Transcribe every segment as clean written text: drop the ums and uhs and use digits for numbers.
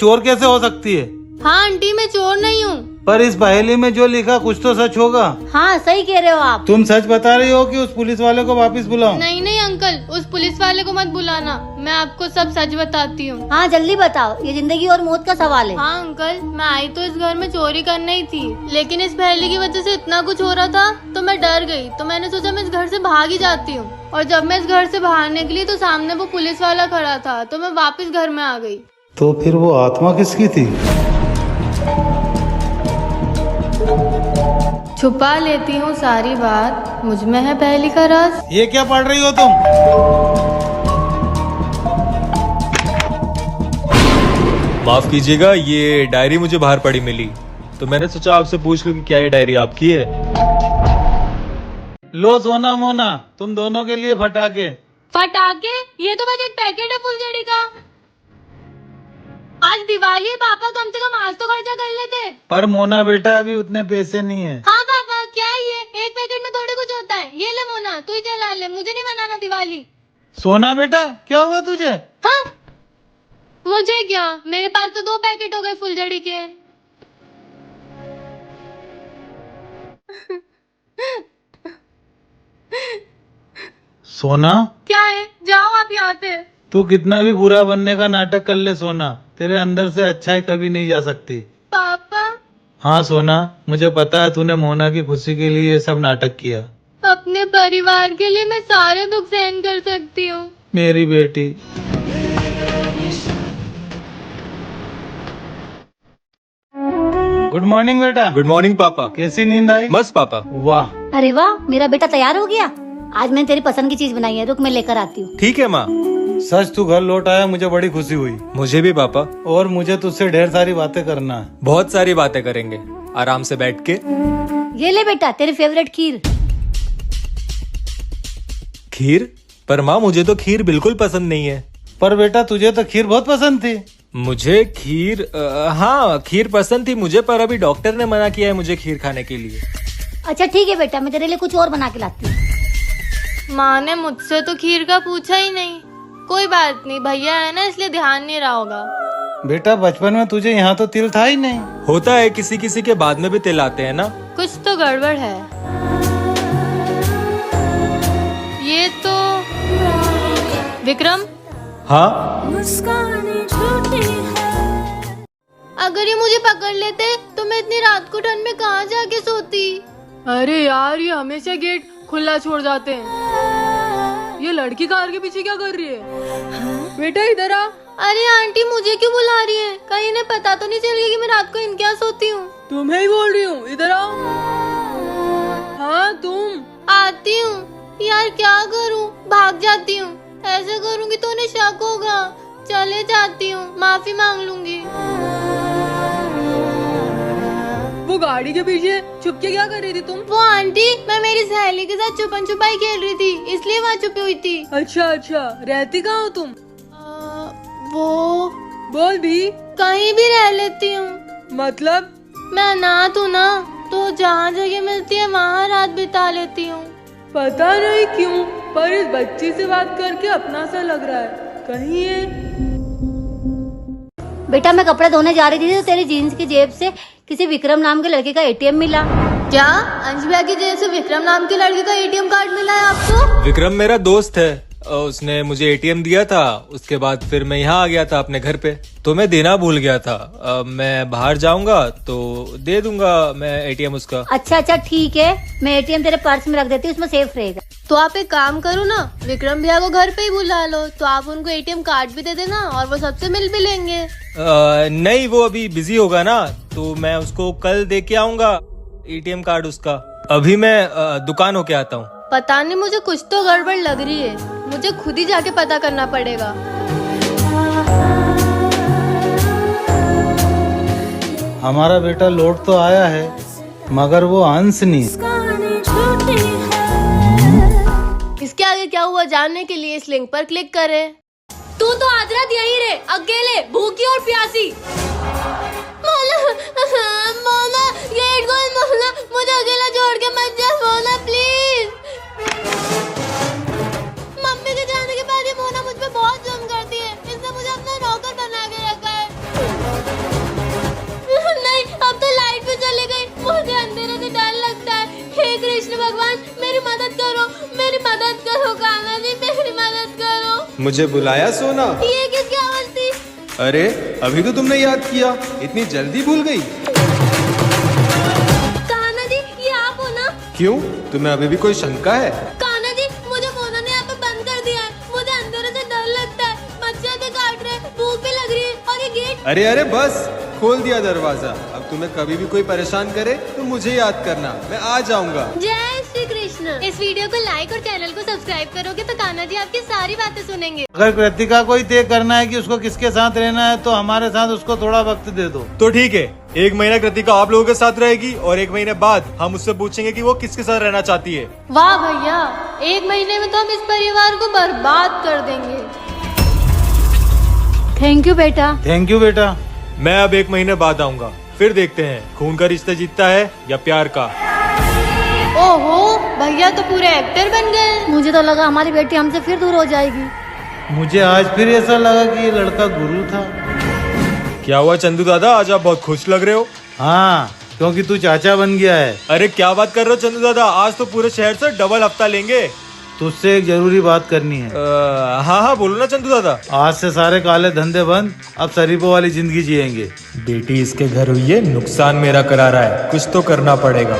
चोर कैसे हो सकती है? हाँ आंटी मैं चोर नहीं हूँ। पर इस पहेली में जो लिखा कुछ तो सच होगा। हाँ सही कह रहे हो आप। तुम सच बता रही हो कि उस पुलिस वाले को वापस बुलाऊं? नहीं नहीं अंकल, उस पुलिस वाले को मत बुलाना, मैं आपको सब सच बताती हूँ। हाँ जल्दी बताओ, ये जिंदगी और मौत का सवाल है। हाँ अंकल, मैं आई तो इस घर में चोरी करने ही थी, लेकिन इस पहेली की वजह से इतना कुछ हो रहा था तो मैं डर गई। तो मैंने सोचा मैं इस घर से भाग ही जाती हूँ, और जब मैं इस घर से बाहर निकली तो सामने वो पुलिस वाला खड़ा था, तो मैं वापस घर में आ गई। तो फिर वो आत्मा किसकी थी? छुपा लेती हूँ सारी बात, मुझ में है पहेली का राज। ये क्या पढ़ रही हो तुम? माफ कीजिएगा, ये डायरी मुझे बाहर पड़ी मिली, तो मैंने सोचा आपसे पूछ लूं कि क्या ये डायरी आपकी है। लो सोना मोना, तुम दोनों के लिए फटाके। फटाके? ये तो बस एक पैकेट है फुलझड़ी का। आज दिवाली है पापा, कम से कम आज तो खर्चा कर लेते। पर मोना बेटा अभी उतने पैसे नहीं है। हाँ पापा, क्या है ये? एक पैकेट में थोड़ी कुछ होता है। ये ले मोना, तू ही चला ले, मुझे नहीं मनाना दिवाली। सोना बेटा क्या हुआ तुझे? हाँ मुझे क्या, मेरे पास तो 2 पैकेट हो गए फुलझड़ी के। सोना क्या है, जाओ आप यहाँ से। तू कितना भी बुरा बनने का नाटक कर ले सोना, तेरे अंदर से अच्छाई कभी नहीं जा सकती। पापा हाँ सोना, मुझे पता है तूने मोना की खुशी के लिए ये सब नाटक किया। अपने परिवार के लिए मैं सारे दुख सहन कर सकती हूँ। मेरी बेटी। गुड मॉर्निंग बेटा। गुड मॉर्निंग पापा। कैसी नींद आई? मस्त पापा। वाह। अरे वाह, मेरा बेटा तैयार हो गया। आज मैंने तेरी पसंद की चीज बनाई है, रुक मैं लेकर आती हूँ। ठीक है माँ। सच तू घर लौट आया, मुझे बड़ी खुशी हुई। मुझे भी पापा। और मुझे तुझसे ढेर सारी बातें करना है। बहुत सारी बातें करेंगे, आराम से बैठ के। ये ले बेटा तेरी फेवरेट खीर। खीर? पर माँ मुझे तो खीर बिल्कुल पसंद नहीं है। पर बेटा तुझे तो खीर बहुत पसंद थी। मुझे खीर हाँ खीर पसंद थी मुझे, पर अभी डॉक्टर ने मना किया है मुझे खीर खाने के लिए। अच्छा ठीक है बेटा, मैं तेरे लिए कुछ और बना के लाती हूँ। माँ ने मुझसे तो खीर का पूछा ही नहीं। कोई बात नहीं, भैया है ना इसलिए ध्यान नहीं रहा होगा। बेटा बचपन में तुझे यहाँ तो तिल था ही नहीं। होता है, किसी किसी के बाद में भी तिल आते हैं ना। कुछ तो गड़बड़ है। ये तो विक्रम। हाँ अगर ये मुझे पकड़ लेते तो मैं इतनी रात को ठंड में कहाँ जाके सोती। अरे यार ये हमेशा गेट खुला छोड़ जाते हैं। ये लड़की कार के पीछे क्या कर रही है? बेटा इधर आ। अरे आंटी मुझे क्यों बुला रही है? कहीं इन्हें पता तो नहीं चल गया कि मैं रात को इनके यहाँ सोती हूँ? तुम्हें ही बोल रही हूँ, इधर आओ। हाँ तुम। आती हूँ। यार क्या करूँ, भाग जाती हूँ। ऐसे करूँगी तो उन्हें शक होगा। चले जाती हूँ, माफी मांग लूंगी। वो गाड़ी के पीछे छुप के क्या कर रही थी तुम? वो आंटी, मैं मेरी सहेली के साथ छुपन छुपाई खेल रही थी, इसलिए वहाँ छुपी हुई थी। अच्छा अच्छा, रहती कहाँ हो तुम? वो बोल भी। कहीं भी रह लेती हूँ। मतलब? मैं अनाथ हूँ ना, तो जहाँ जगह मिलती है वहाँ रात बिता लेती हूँ। पता नहीं क्यों, पर इस बच्ची से बात करके अपना सा लग रहा है। कहीं ये बेटा मैं कपड़े धोने जा रही थी तो तेरी जीन्स की जेब से किसी विक्रम नाम के लड़के का एटीएम मिला। क्या? अंश भैया की जेब से विक्रम नाम के लड़के का एटीएम कार्ड मिला है आपको? विक्रम मेरा दोस्त है, उसने मुझे एटीएम दिया था। उसके बाद फिर मैं यहाँ आ गया था अपने घर पे, तो मैं देना भूल गया था। मैं बाहर जाऊंगा तो दे दूंगा मैं एटीएम उसका। अच्छा अच्छा ठीक है, मैं एटीएम तेरे पर्स में रख देती हूँ, उसमें सेफ रहेगा। तो आप एक काम करो ना, विक्रम भैया को घर पे ही बुला लो, तो आप उनको एटीएम कार्ड भी दे देना और वो सबसे मिल भी लेंगे। नहीं वो अभी बिजी होगा ना, तो मैं उसको कल दे के आऊंगा एटीएम कार्ड उसका। अभी मैं दुकान होके आता हूँ। पता नहीं, मुझे कुछ तो गड़बड़ लग रही है। मुझे खुद ही जाके पता करना पड़ेगा। हमारा बेटा लौट तो आया है, मगर वो अंश नहीं। इसके आगे क्या हुआ जानने के लिए इस लिंक पर क्लिक करें। तू तो आज रात यही रहे, अकेले, भूखी और प्यासी। मोना, मोना, गेट खोल मोना, मुझे अकेला छोड़ के मत जा मोना, प्लीज। मम्मी के जाने के बाद ये मोना मुझ पे बहुत जुल्म करती है। इसने मुझे अपना नौकर बना के रखा है। मुझे बुलाया सोना? ये किसकी आवाज थी? अरे अभी तो तुमने याद किया, इतनी जल्दी भूल गई? कान्हा जी, ये आप हो ना? क्यों, तुम्हें अभी भी कोई शंका है? कान्हा जी, मुझे मोना ने यहाँ पे बंद कर दिया है। मुझे अंधेरे से डर लगता है, मच्छर भी काट रहे, भूख भी लग रही है और ये गेट। अरे बस, खोल दिया दरवाजा। अब तुम्हें कभी भी कोई परेशान करे तो मुझे याद करना, मैं आ जाऊंगा। जय श्री कृष्ण। इस वीडियो को लाइक और चैनल को सब्सक्राइब करोगे तो कान्हा जी आपकी सारी बातें सुनेंगे। अगर कृतिका को ही तय करना है कि उसको किसके साथ रहना है तो हमारे साथ उसको थोड़ा वक्त दे दो। तो ठीक है, 1 महीना कृतिका आप लोगों के साथ रहेगी और 1 महीने बाद हम उससे पूछेंगे कि वो किसके साथ रहना चाहती है। वाह भैया, 1 महीने में तो हम इस परिवार को बर्बाद कर देंगे। थैंक यू बेटा। थैंक यू बेटा। मैं अब 1 महीने बाद आऊंगा, फिर देखते हैं खून का रिश्ता जीतता है या प्यार का। ओहो, भैया तो पूरे एक्टर बन गए। मुझे तो लगा हमारी बेटी हमसे फिर दूर हो जाएगी। मुझे आज फिर ऐसा लगा कि ये लड़का गुरु था। क्या हुआ चंदू दादा, आज आप बहुत खुश लग रहे हो? हाँ, क्योंकि तू चाचा बन गया है। अरे क्या बात कर रहे हो चंदू दादा, आज तो पूरे शहर से डबल हफ्ता लेंगे। तुझसे एक जरूरी बात करनी है। हाँ बोलो ना चंदू दादा। आज से सारे काले धंधे बंद, अब शरीफों वाली जिंदगी जिएंगे। बेटी इसके घर हुई है, नुकसान मेरा करा रहा है, कुछ तो करना पड़ेगा।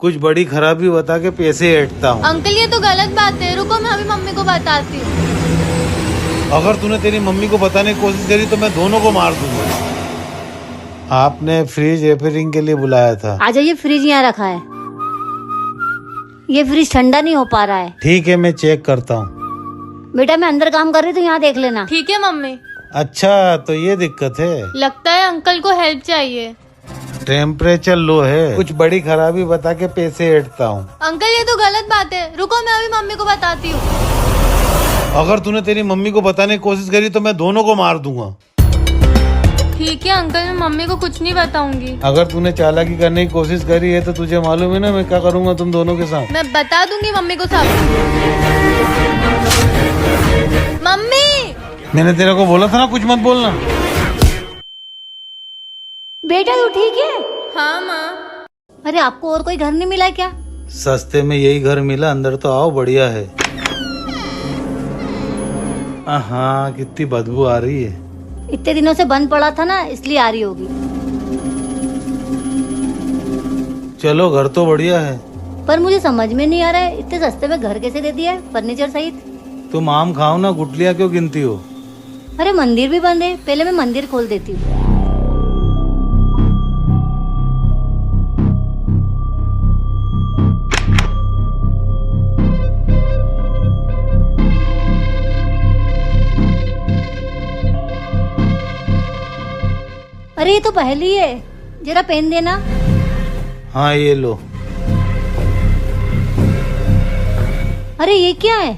कुछ बड़ी खराबी बता के पैसे ऐंठता हूँ। अंकल ये तो गलत बात है, रुको मैं अभी मम्मी को बताती हूँ। अगर तूने तेरी मम्मी को बताने की कोशिश करी तो मैं दोनों को मार दूंगा। आपने फ्रिज रिपेयरिंग के लिए बुलाया था। आ जाइए, फ्रिज यहाँ रखा है। ये फ्रिज ठंडा नहीं हो पा रहा है। ठीक है, मैं चेक करता हूँ। बेटा मैं अंदर काम कर रही तो यहाँ देख लेना। ठीक है मम्मी। अच्छा, तो ये दिक्कत है। लगता है अंकल को हेल्प चाहिए। टेम्परेचर लो है, कुछ बड़ी खराबी बता के पैसे ऐंठता हूँ। अंकल ये तो गलत बात है, रुको मैं अभी मम्मी को बताती हूँ। अगर तूने तेरी मम्मी को बताने की कोशिश करी तो मैं दोनों को मार दूंगा। ठीक है अंकल, मैं मम्मी को कुछ नहीं बताऊंगी। अगर तूने चालाकी करने की कोशिश करी है तो तुझे मालूम है ना मैं क्या करूंगा तुम दोनों के साथ। मैं बता दूंगी मम्मी को सब। मम्मी, मैंने तेरे को बोला था ना कुछ मत बोलना। बेटा तू ठीक है? हाँ माँ। अरे आपको और कोई घर नहीं मिला क्या? सस्ते में यही घर मिला, अंदर तो आओ, बढ़िया है। हाँ, कितनी बदबू आ रही है। इतने दिनों से बंद पड़ा था ना, इसलिए आ रही होगी। चलो, घर तो बढ़िया है। पर मुझे समझ में नहीं आ रहा है, इतने सस्ते में घर कैसे दे दिया है, फर्नीचर सहित। तुम आम खाओ ना, गुटलियाँ क्यों गिनती हो? अरे मंदिर भी बंद है, पहले मैं मंदिर खोल देती हूँ। अरे ये तो पहली है, जरा पेन देना। हाँ ये लो। अरे ये क्या है?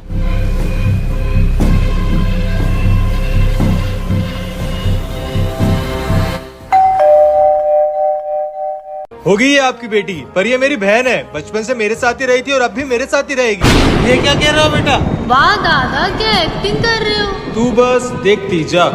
होगी ये आपकी बेटी, पर ये मेरी बहन है, बचपन से मेरे साथ ही रही थी और अब भी मेरे साथ ही रहेगी। ये क्या कह रहे हो बेटा? वाह दादा, क्या एक्टिंग कर रहे हो। तू बस देखती जा।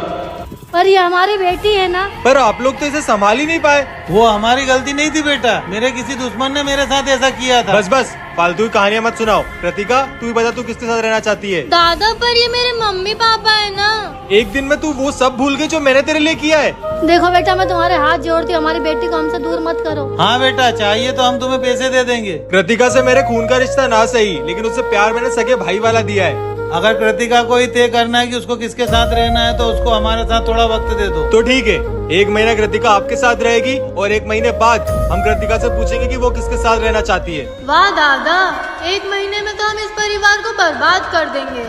पर ये हमारी बेटी है ना। पर आप लोग तो इसे संभाल ही नहीं पाए। वो हमारी गलती नहीं थी बेटा, मेरे किसी दुश्मन ने मेरे साथ ऐसा किया था। बस फालतू की कहानियां मत सुनाओ। कृतिका तू ही बता, तू किसके साथ रहना चाहती है? दादा पर ये मेरे मम्मी पापा है ना। एक दिन में तू वो सब भूल गई जो मैंने तेरे लिए किया है। देखो बेटा, मैं तुम्हारे हाथ जोड़ती हूँ, हमारी बेटी को हमसे दूर मत करो। हाँ बेटा, चाहिए तो हम तुम्हें पैसे दे देंगे। कृतिका से मेरे खून का रिश्ता ना सही, लेकिन उससे प्यार मैंने सगे भाई वाला दिया है। अगर कृतिका को ही तय करना है कि उसको किसके साथ रहना है तो उसको हमारे साथ थोड़ा वक्त दे दो। तो ठीक है, 1 महीना कृतिका आपके साथ रहेगी और 1 महीने बाद हम कृतिका से पूछेंगे कि वो किसके साथ रहना चाहती है। वाह दादा, 1 महीने में तो हम इस परिवार को बर्बाद कर देंगे।